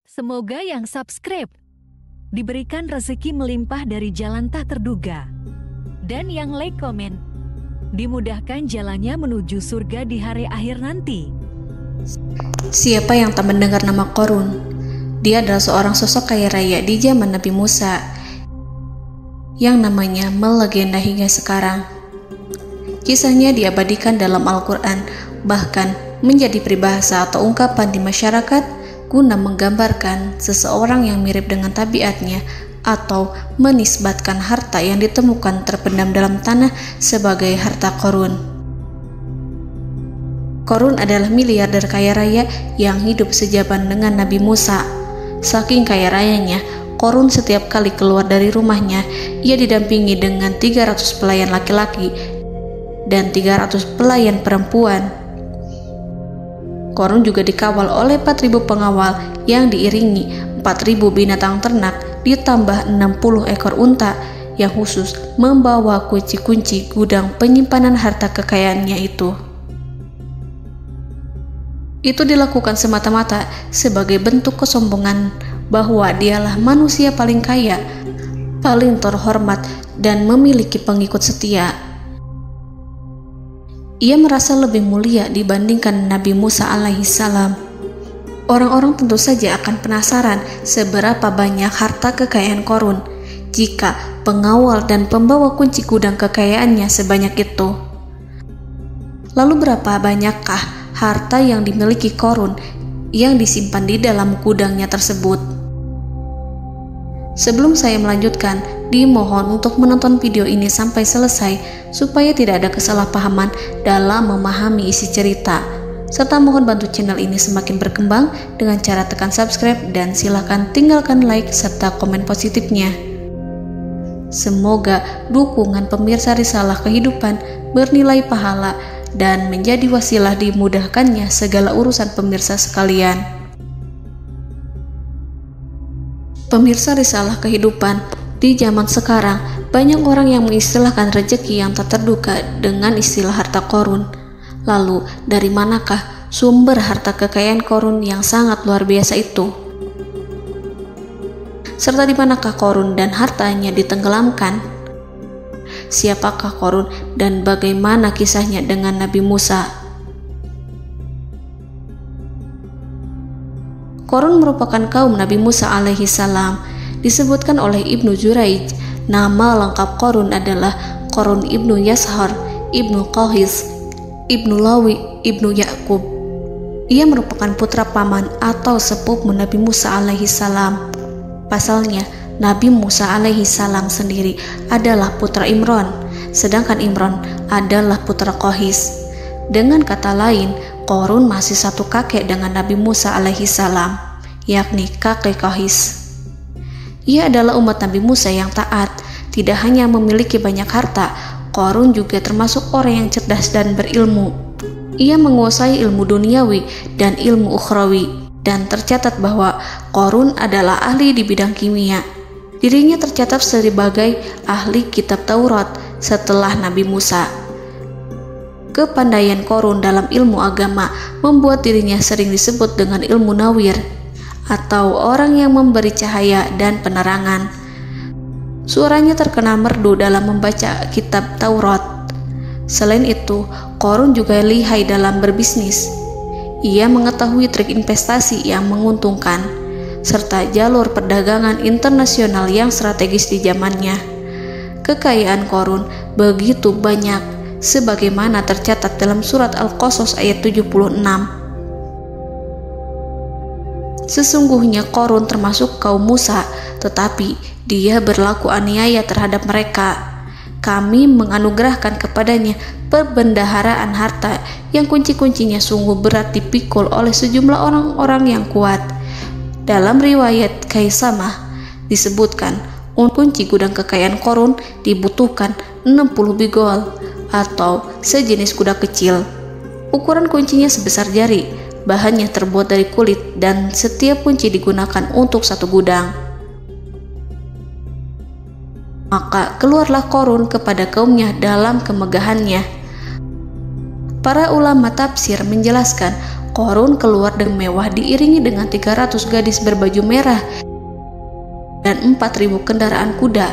Semoga yang subscribe diberikan rezeki melimpah dari jalan tak terduga. Dan yang like komen, dimudahkan jalannya menuju surga di hari akhir nanti. Siapa yang tak mendengar nama Qorun? Dia adalah seorang sosok kaya raya di zaman Nabi Musa yang namanya melegenda hingga sekarang. Kisahnya diabadikan dalam Al-Quran, bahkan menjadi peribahasa atau ungkapan di masyarakat guna menggambarkan seseorang yang mirip dengan tabiatnya atau menisbatkan harta yang ditemukan terpendam dalam tanah sebagai harta Qorun. Qorun adalah miliarder kaya raya yang hidup sejaman dengan Nabi Musa. Saking kaya rayanya, Qorun setiap kali keluar dari rumahnya, ia didampingi dengan 300 pelayan laki-laki dan 300 pelayan perempuan. Qorun juga dikawal oleh 4.000 pengawal yang diiringi 4.000 binatang ternak ditambah 60 ekor unta yang khusus membawa kunci-kunci gudang penyimpanan harta kekayaannya itu. Itu dilakukan semata-mata sebagai bentuk kesombongan bahwa dialah manusia paling kaya, paling terhormat, dan memiliki pengikut setia. Ia merasa lebih mulia dibandingkan Nabi Musa alaihissalam. Orang-orang tentu saja akan penasaran seberapa banyak harta kekayaan Qorun jika pengawal dan pembawa kunci gudang kekayaannya sebanyak itu. Lalu berapa banyakkah harta yang dimiliki Qorun yang disimpan di dalam gudangnya tersebut? Sebelum saya melanjutkan, dimohon untuk menonton video ini sampai selesai supaya tidak ada kesalahpahaman dalam memahami isi cerita, serta mohon bantu channel ini semakin berkembang dengan cara tekan subscribe dan silakan tinggalkan like serta komen positifnya. Semoga dukungan pemirsa Risalah Kehidupan bernilai pahala dan menjadi wasilah dimudahkannya segala urusan pemirsa sekalian. Pemirsa Risalah Kehidupan, di zaman sekarang banyak orang yang mengistilahkan rezeki yang tak terduga dengan istilah harta Qorun. Lalu dari manakah sumber harta kekayaan Qorun yang sangat luar biasa itu? Serta di manakah Qorun dan hartanya ditenggelamkan? Siapakah Qorun dan bagaimana kisahnya dengan Nabi Musa? Qorun merupakan kaum Nabi Musa alaihissalam. Disebutkan oleh Ibnu Jurayj, nama lengkap Qorun adalah Qorun ibnu Yashar, ibnu Qahis, ibnu Lawi, ibnu Yakub. Ia merupakan putra paman atau sepupu Nabi Musa alaihissalam. Pasalnya, Nabi Musa alaihissalam sendiri adalah putra Imran, sedangkan Imran adalah putra Qahis. Dengan kata lain, Qorun masih satu kakek dengan Nabi Musa alaihissalam, yakni kakek Qahis. Ia adalah umat Nabi Musa yang taat. Tidak hanya memiliki banyak harta, Qorun juga termasuk orang yang cerdas dan berilmu. Ia menguasai ilmu duniawi dan ilmu ukhrawi, dan tercatat bahwa Qorun adalah ahli di bidang kimia. Dirinya tercatat sebagai ahli kitab Taurat setelah Nabi Musa. Kepandaian Qorun dalam ilmu agama membuat dirinya sering disebut dengan ilmu nawir, atau orang yang memberi cahaya dan penerangan. Suaranya terkenal merdu dalam membaca kitab Taurat. Selain itu, Qorun juga lihai dalam berbisnis. Ia mengetahui trik investasi yang menguntungkan, serta jalur perdagangan internasional yang strategis di zamannya. Kekayaan Qorun begitu banyak, sebagaimana tercatat dalam surat Al-Qasas ayat 76. Sesungguhnya Qorun termasuk kaum Musa, tetapi dia berlaku aniaya terhadap mereka. Kami menganugerahkan kepadanya perbendaharaan harta yang kunci-kuncinya sungguh berat dipikul oleh sejumlah orang-orang yang kuat. Dalam riwayat Kaisamah disebutkan, kunci gudang kekayaan Qorun dibutuhkan 60 bigol atau sejenis kuda kecil. Ukuran kuncinya sebesar jari, bahannya terbuat dari kulit, dan setiap kunci digunakan untuk satu gudang. Maka keluarlah Qorun kepada kaumnya dalam kemegahannya. Para ulama tafsir menjelaskan Qarun keluar dengan mewah diiringi dengan 300 gadis berbaju merah dan 4.000 kendaraan kuda.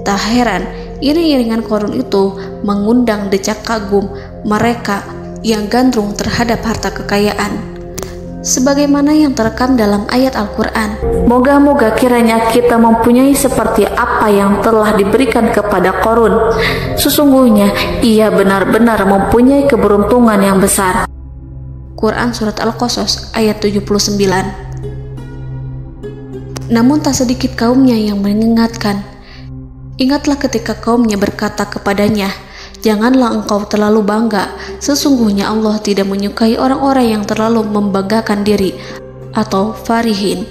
Tak heran, iring-iringan Qarun itu mengundang decak kagum mereka yang gandrung terhadap harta kekayaan. Sebagaimana yang terekam dalam ayat Al-Quran, moga-moga kiranya kita mempunyai seperti apa yang telah diberikan kepada Qarun. Sesungguhnya ia benar-benar mempunyai keberuntungan yang besar. Quran Surat Al-Qasas ayat 79. Namun tak sedikit kaumnya yang mengingatkan. Ingatlah ketika kaumnya berkata kepadanya, janganlah engkau terlalu bangga, sesungguhnya Allah tidak menyukai orang-orang yang terlalu membanggakan diri atau farihin.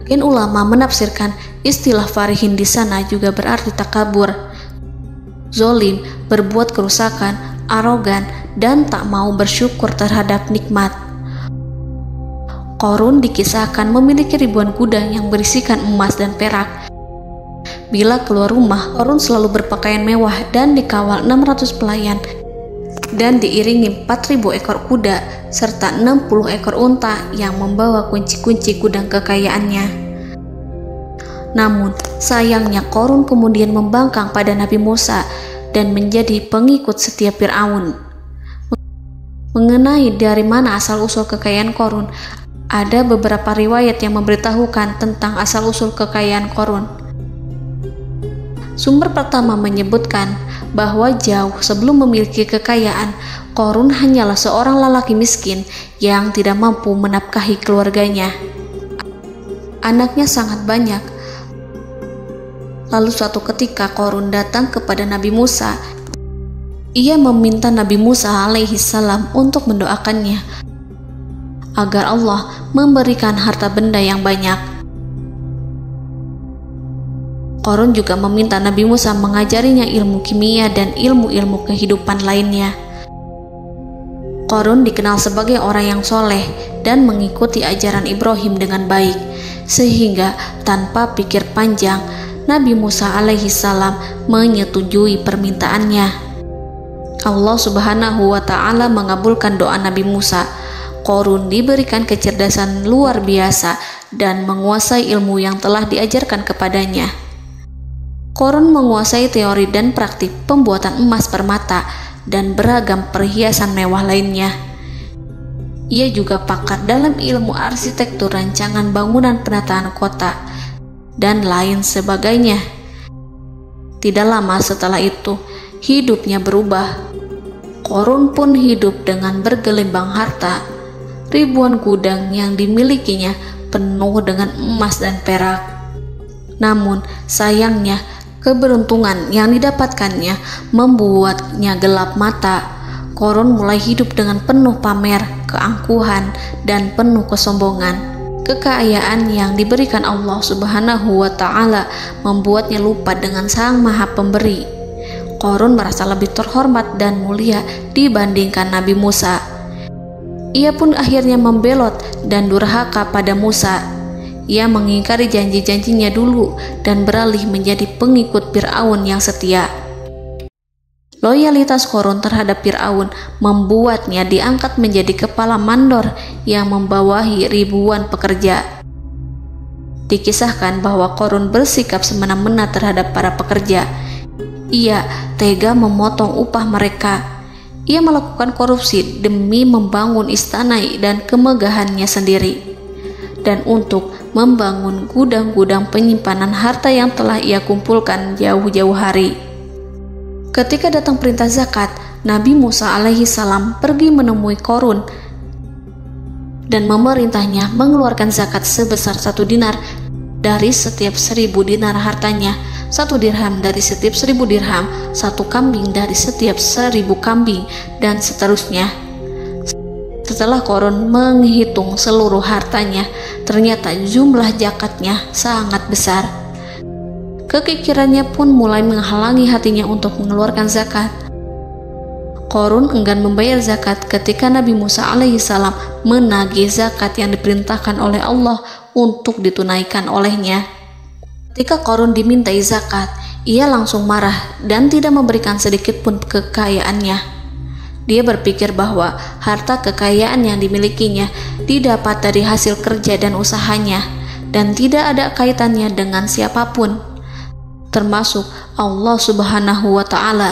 Ulama menafsirkan istilah farihin di sana juga berarti takabur, zolim, berbuat kerusakan, arogan, dan tak mau bersyukur terhadap nikmat. Qarun dikisahkan memiliki ribuan kuda yang berisikan emas dan perak. Bila keluar rumah, Qarun selalu berpakaian mewah dan dikawal 600 pelayan dan diiringi 4.000 ekor kuda serta 60 ekor unta yang membawa kunci-kunci gudang kekayaannya. Namun, sayangnya Qarun kemudian membangkang pada Nabi Musa dan menjadi pengikut setia Fir'aun. Mengenai dari mana asal-usul kekayaan Qarun, ada beberapa riwayat yang memberitahukan tentang asal-usul kekayaan Qarun. Sumber pertama menyebutkan bahwa jauh sebelum memiliki kekayaan, Qarun hanyalah seorang lelaki miskin yang tidak mampu menafkahi keluarganya. Anaknya sangat banyak. Lalu suatu ketika Qarun datang kepada Nabi Musa. Ia meminta Nabi Musa alaihi salam untuk mendoakannya agar Allah memberikan harta benda yang banyak. Qarun juga meminta Nabi Musa mengajarinya ilmu kimia dan ilmu-ilmu kehidupan lainnya. Qarun dikenal sebagai orang yang soleh dan mengikuti ajaran Ibrahim dengan baik, sehingga tanpa pikir panjang, Nabi Musa alaihi salam menyetujui permintaannya. Allah Subhanahu wa ta'ala mengabulkan doa Nabi Musa. Qarun diberikan kecerdasan luar biasa dan menguasai ilmu yang telah diajarkan kepadanya. Qarun menguasai teori dan praktik pembuatan emas permata dan beragam perhiasan mewah lainnya. Ia juga pakar dalam ilmu arsitektur, rancangan bangunan, penataan kota, dan lain sebagainya. Tidak lama setelah itu, hidupnya berubah. Qarun pun hidup dengan bergelimbang harta. Ribuan gudang yang dimilikinya penuh dengan emas dan perak. Namun, sayangnya, keberuntungan yang didapatkannya membuatnya gelap mata. Qarun mulai hidup dengan penuh pamer, keangkuhan, dan penuh kesombongan. Kekayaan yang diberikan Allah Subhanahu wa ta'ala membuatnya lupa dengan Sang Maha Pemberi. Qarun merasa lebih terhormat dan mulia dibandingkan Nabi Musa. Ia pun akhirnya membelot dan durhaka pada Musa. Ia mengingkari janji-janjinya dulu dan beralih menjadi pengikut Fir'aun yang setia. Loyalitas Qarun terhadap Fir'aun membuatnya diangkat menjadi kepala mandor yang membawahi ribuan pekerja. Dikisahkan bahwa Qarun bersikap semena-mena terhadap para pekerja. Ia tega memotong upah mereka. Ia melakukan korupsi demi membangun istana dan kemegahannya sendiri, dan untuk membangun gudang-gudang penyimpanan harta yang telah ia kumpulkan jauh-jauh hari. Ketika datang perintah zakat, Nabi Musa alaihi salam pergi menemui Qarun dan memerintahnya mengeluarkan zakat sebesar 1 dinar dari setiap 1000 dinar hartanya, 1 dirham dari setiap 1000 dirham, 1 kambing dari setiap 1000 kambing, dan seterusnya. Setelah Qarun menghitung seluruh hartanya, ternyata jumlah zakatnya sangat besar. Kekikirannya pun mulai menghalangi hatinya untuk mengeluarkan zakat. Qarun enggan membayar zakat ketika Nabi Musa alaihissalam menagih zakat yang diperintahkan oleh Allah untuk ditunaikan olehnya. Ketika Qarun dimintai zakat, ia langsung marah dan tidak memberikan sedikit pun kekayaannya. Dia berpikir bahwa harta kekayaan yang dimilikinya didapat dari hasil kerja dan usahanya, dan tidak ada kaitannya dengan siapapun, termasuk Allah Subhanahu wa Ta'ala.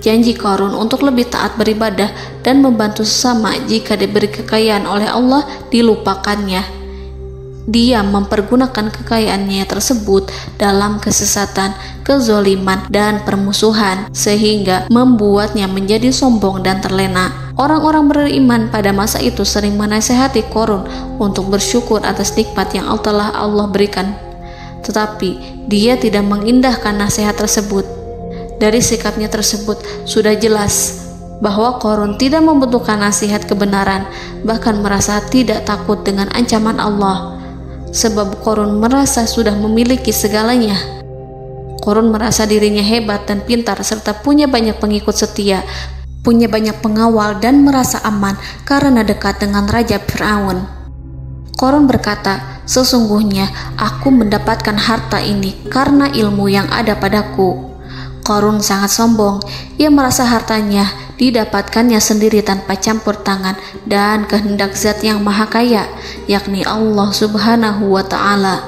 Janji Qarun untuk lebih taat beribadah dan membantu sesama jika diberi kekayaan oleh Allah dilupakannya. Dia mempergunakan kekayaannya tersebut dalam kesesatan, kezoliman, dan permusuhan, sehingga membuatnya menjadi sombong dan terlena. Orang-orang beriman pada masa itu sering menasihati Qarun untuk bersyukur atas nikmat yang telah Allah berikan, tetapi dia tidak mengindahkan nasihat tersebut. Dari sikapnya tersebut sudah jelas bahwa Qarun tidak membutuhkan nasihat kebenaran, bahkan merasa tidak takut dengan ancaman Allah. Sebab Qarun merasa sudah memiliki segalanya. Qarun merasa dirinya hebat dan pintar serta punya banyak pengikut setia, punya banyak pengawal dan merasa aman karena dekat dengan Raja Fir'aun. Qarun berkata, "Sesungguhnya aku mendapatkan harta ini karena ilmu yang ada padaku." Qarun sangat sombong. Ia merasa hartanya didapatkannya sendiri tanpa campur tangan dan kehendak Zat yang Maha Kaya, yakni Allah Subhanahu wa Ta'ala.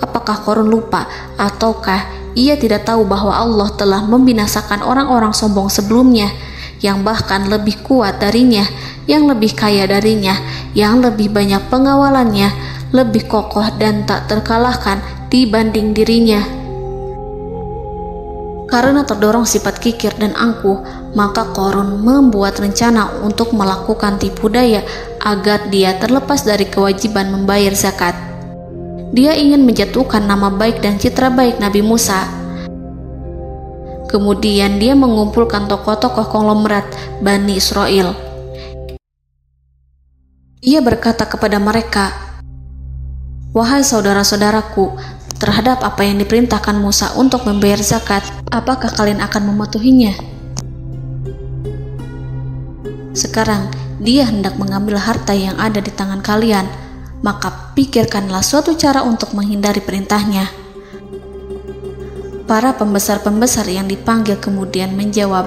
Apakah Qarun lupa ataukah ia tidak tahu bahwa Allah telah membinasakan orang-orang sombong sebelumnya yang bahkan lebih kuat darinya, yang lebih kaya darinya, yang lebih banyak pengawalannya, lebih kokoh dan tak terkalahkan dibanding dirinya? Karena terdorong sifat kikir dan angkuh, maka Qarun membuat rencana untuk melakukan tipu daya agar dia terlepas dari kewajiban membayar zakat. Dia ingin menjatuhkan nama baik dan citra baik Nabi Musa. Kemudian dia mengumpulkan tokoh-tokoh konglomerat Bani Israel. Ia berkata kepada mereka, "Wahai saudara-saudaraku, terhadap apa yang diperintahkan Musa untuk membayar zakat, apakah kalian akan mematuhinya? Sekarang dia hendak mengambil harta yang ada di tangan kalian, maka pikirkanlah suatu cara untuk menghindari perintahnya." Para pembesar-pembesar yang dipanggil kemudian menjawab,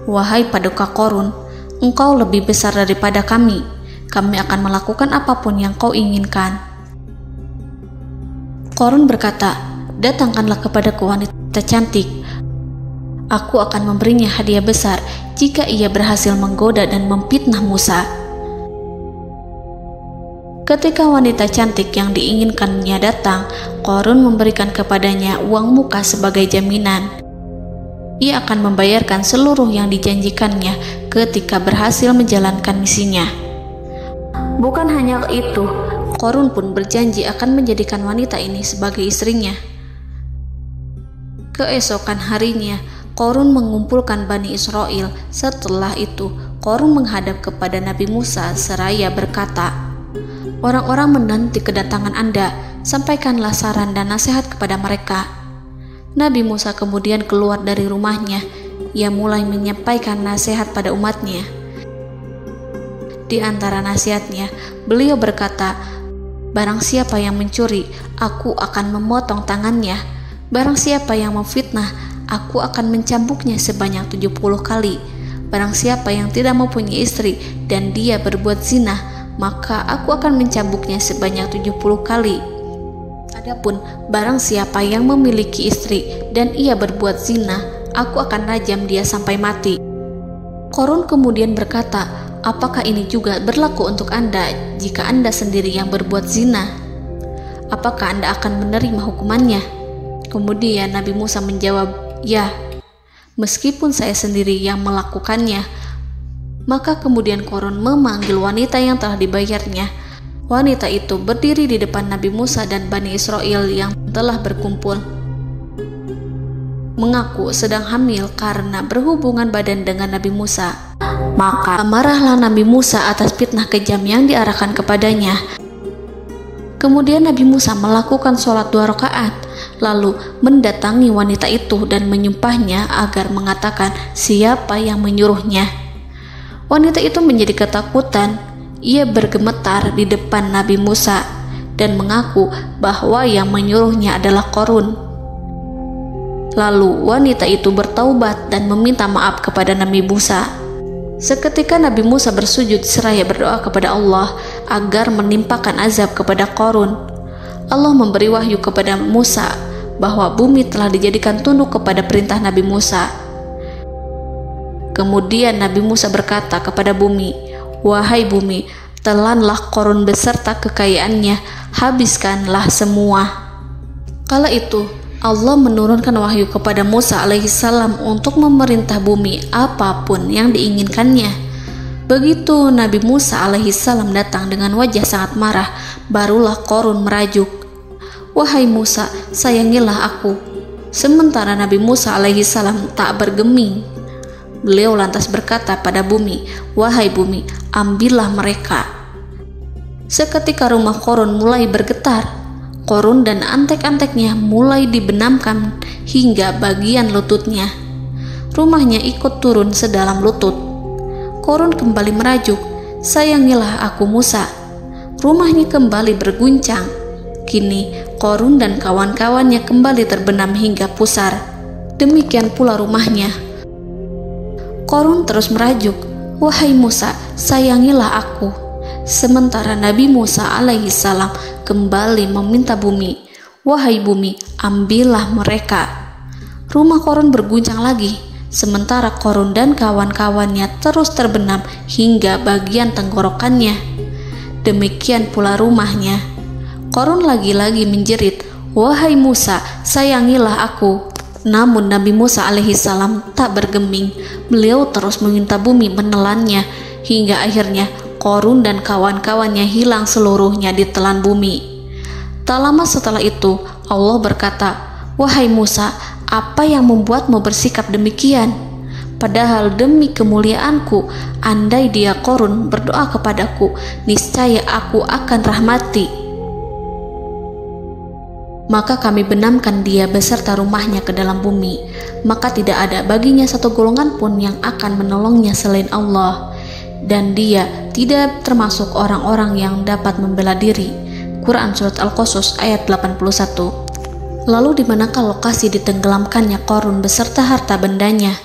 "Wahai paduka Qarun, engkau lebih besar daripada kami. Kami akan melakukan apapun yang kau inginkan." Qarun berkata, "Datangkanlah kepadaku wanita cantik. Aku akan memberinya hadiah besar jika ia berhasil menggoda dan memfitnah Musa." Ketika wanita cantik yang diinginkannya datang, Qarun memberikan kepadanya uang muka sebagai jaminan. Ia akan membayarkan seluruh yang dijanjikannya ketika berhasil menjalankan misinya. Bukan hanya itu, Qarun pun berjanji akan menjadikan wanita ini sebagai istrinya. Keesokan harinya, Qarun mengumpulkan Bani Israel. Setelah itu, Qarun menghadap kepada Nabi Musa seraya berkata, "Orang-orang menanti kedatangan Anda, sampaikanlah saran dan nasihat kepada mereka." Nabi Musa kemudian keluar dari rumahnya. Ia mulai menyampaikan nasihat pada umatnya. Di antara nasihatnya, beliau berkata, "Barang siapa yang mencuri, aku akan memotong tangannya. Barang siapa yang memfitnah, aku akan mencambuknya sebanyak 70 kali. Barang siapa yang tidak mempunyai istri dan dia berbuat zina, maka aku akan mencambuknya sebanyak 70 kali. Adapun barang siapa yang memiliki istri dan ia berbuat zina, aku akan rajam dia sampai mati." Qarun kemudian berkata, "Apakah ini juga berlaku untuk Anda jika Anda sendiri yang berbuat zina? Apakah Anda akan menerima hukumannya?" Kemudian Nabi Musa menjawab, "Ya, meskipun saya sendiri yang melakukannya." Maka kemudian Qarun memanggil wanita yang telah dibayarnya. Wanita itu berdiri di depan Nabi Musa dan Bani Israel yang telah berkumpul, mengaku sedang hamil karena berhubungan badan dengan Nabi Musa. Maka marahlah Nabi Musa atas fitnah kejam yang diarahkan kepadanya. Kemudian Nabi Musa melakukan sholat 2 rakaat, lalu mendatangi wanita itu dan menyumpahnya agar mengatakan siapa yang menyuruhnya. Wanita itu menjadi ketakutan. Ia bergemetar di depan Nabi Musa dan mengaku bahwa yang menyuruhnya adalah Qarun. Lalu wanita itu bertaubat dan meminta maaf kepada Nabi Musa. Seketika Nabi Musa bersujud seraya berdoa kepada Allah agar menimpakan azab kepada Qarun. Allah memberi wahyu kepada Musa bahwa bumi telah dijadikan tunduk kepada perintah Nabi Musa. Kemudian Nabi Musa berkata kepada bumi, "Wahai bumi, telanlah Qarun beserta kekayaannya, habiskanlah semua." Kala itu Allah menurunkan wahyu kepada Musa alaihissalam untuk memerintah bumi apapun yang diinginkannya. Begitu Nabi Musa alaihissalam datang dengan wajah sangat marah, barulah Qarun merajuk, "Wahai Musa, sayangilah aku." Sementara Nabi Musa alaihissalam tak bergeming. Beliau lantas berkata pada bumi, "Wahai bumi, ambillah mereka." Seketika rumah Qarun mulai bergetar. Qarun dan antek-anteknya mulai dibenamkan hingga bagian lututnya. Rumahnya ikut turun sedalam lutut. Qarun kembali merajuk, "Sayangilah aku Musa." Rumahnya kembali berguncang. Kini Qarun dan kawan-kawannya kembali terbenam hingga pusar. Demikian pula rumahnya. Qarun terus merajuk, "Wahai Musa, sayangilah aku." Sementara Nabi Musa alaihissalam kembali meminta bumi, "Wahai bumi, ambillah mereka." Rumah Qarun berguncang lagi, sementara Qarun dan kawan-kawannya terus terbenam hingga bagian tenggorokannya. Demikian pula rumahnya. Qarun lagi-lagi menjerit, "Wahai Musa, sayangilah aku." Namun Nabi Musa alaihissalam tak bergeming. Beliau terus meminta bumi menelannya hingga akhirnya Qarun dan kawan-kawannya hilang seluruhnya ditelan bumi. Tak lama setelah itu Allah berkata, "Wahai Musa, apa yang membuatmu bersikap demikian? Padahal demi kemuliaanku, andai dia Qarun berdoa kepadaku, niscaya aku akan rahmati. Maka kami benamkan dia beserta rumahnya ke dalam bumi, maka tidak ada baginya satu golongan pun yang akan menolongnya selain Allah, dan dia tidak termasuk orang-orang yang dapat membela diri." Quran Surat Al-Qasas ayat 81. Lalu di manakah lokasi ditenggelamkannya Qarun beserta harta bendanya?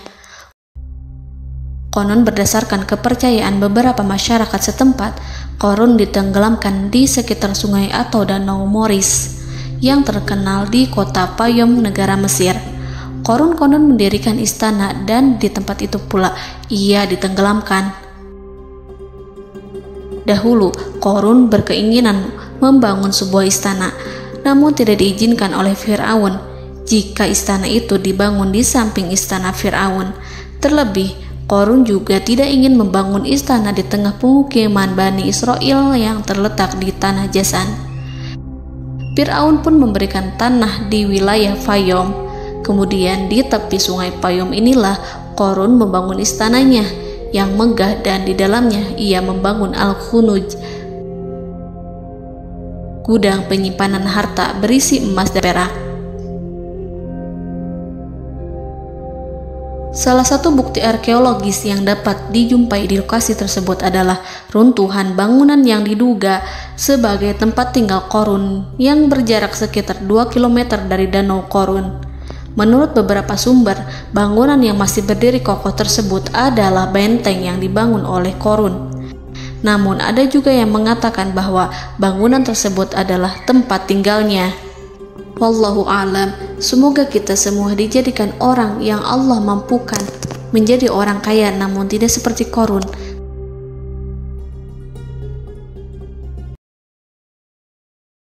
Konon berdasarkan kepercayaan beberapa masyarakat setempat, Qarun ditenggelamkan di sekitar sungai atau danau Moris yang terkenal di kota Payom, negara Mesir. Qarun konon mendirikan istana dan di tempat itu pula ia ditenggelamkan. Dahulu, Qarun berkeinginan membangun sebuah istana, namun tidak diizinkan oleh Fir'aun jika istana itu dibangun di samping istana Fir'aun. Terlebih, Qarun juga tidak ingin membangun istana di tengah pemukiman Bani Israel yang terletak di tanah Jasan. Fir'aun pun memberikan tanah di wilayah Fayom. Kemudian di tepi sungai Payom inilah Qarun membangun istananya yang megah, dan di dalamnya ia membangun Al-Khunuj, gudang penyimpanan harta berisi emas dan perak. Salah satu bukti arkeologis yang dapat dijumpai di lokasi tersebut adalah runtuhan bangunan yang diduga sebagai tempat tinggal Qarun yang berjarak sekitar 2 km dari Danau Qarun. Menurut beberapa sumber, bangunan yang masih berdiri kokoh tersebut adalah benteng yang dibangun oleh Qarun. Namun ada juga yang mengatakan bahwa bangunan tersebut adalah tempat tinggalnya. Wallahu a'lam. Semoga kita semua dijadikan orang yang Allah mampukan menjadi orang kaya namun tidak seperti Qarun,